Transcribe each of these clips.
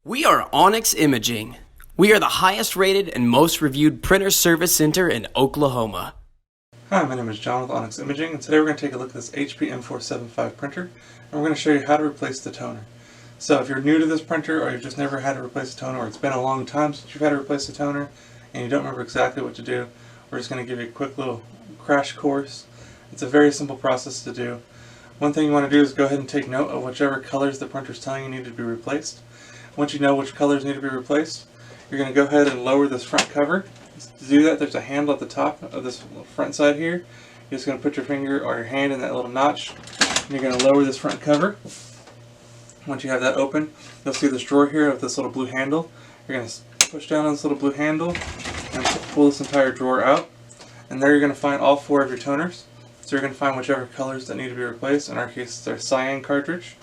We are Onyx Imaging. We are the highest rated and most reviewed printer service center in Oklahoma. Hi, my name is John with Onyx Imaging, and today we're going to take a look at this HP M475 printer, and we're going to show you how to replace the toner. So if you're new to this printer, or you've just never had to replace the toner, or it's been a long time since you've had to replace the toner, and you don't remember exactly what to do, we're just going to give you a quick little crash course. It's a very simple process to do. One thing you want to do is go ahead and take note of whichever colors the printer is telling you need to be replaced. Once you know which colors need to be replaced, you're going to go ahead and lower this front cover. To do that, there's a handle at the top of this front side here. You're just going to put your finger or your hand in that little notch, and you're going to lower this front cover. Once you have that open, you'll see this drawer here of this little blue handle. You're going to push down on this little blue handle and pull this entire drawer out. And there you're going to find all four of your toners. So you're going to find whichever colors that need to be replaced. In our case, it's our cyan cartridge.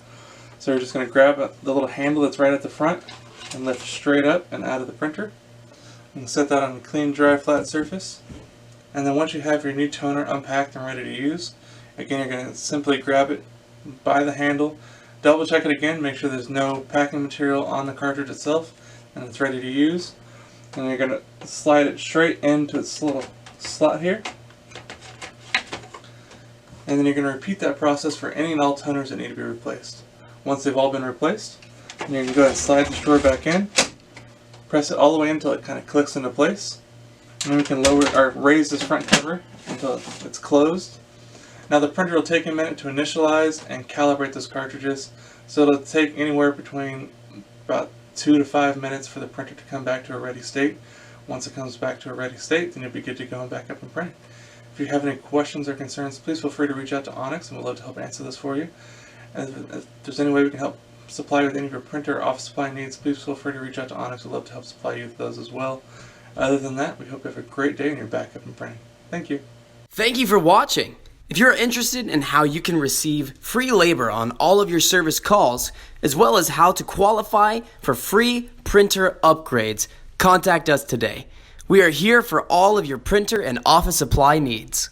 So you're just going to grab the little handle that's right at the front and lift straight up and out of the printer. And set that on a clean, dry, flat surface. And then once you have your new toner unpacked and ready to use, again you're going to simply grab it by the handle, double check it again, make sure there's no packing material on the cartridge itself, and it's ready to use. And you're going to slide it straight into its little slot here. And then you're going to repeat that process for any and all toners that need to be replaced. Once they've all been replaced, then you can go ahead and slide this drawer back in, press it all the way until it kind of clicks into place, and then we can lower or raise this front cover until it's closed. Now the printer will take a minute to initialize and calibrate those cartridges, so it'll take anywhere between about 2 to 5 minutes for the printer to come back to a ready state. Once it comes back to a ready state, then you'll be good to go and back up and print. If you have any questions or concerns, please feel free to reach out to Onyx, and we'd love to help answer this for you. And if there's any way we can help supply you with any of your printer or office supply needs, please feel free to reach out to Onyx. We'd love to help supply you with those as well. Other than that, we hope you have a great day and you're back up and printing. Thank you. Thank you for watching. If you're interested in how you can receive free labor on all of your service calls, as well as how to qualify for free printer upgrades, contact us today. We are here for all of your printer and office supply needs.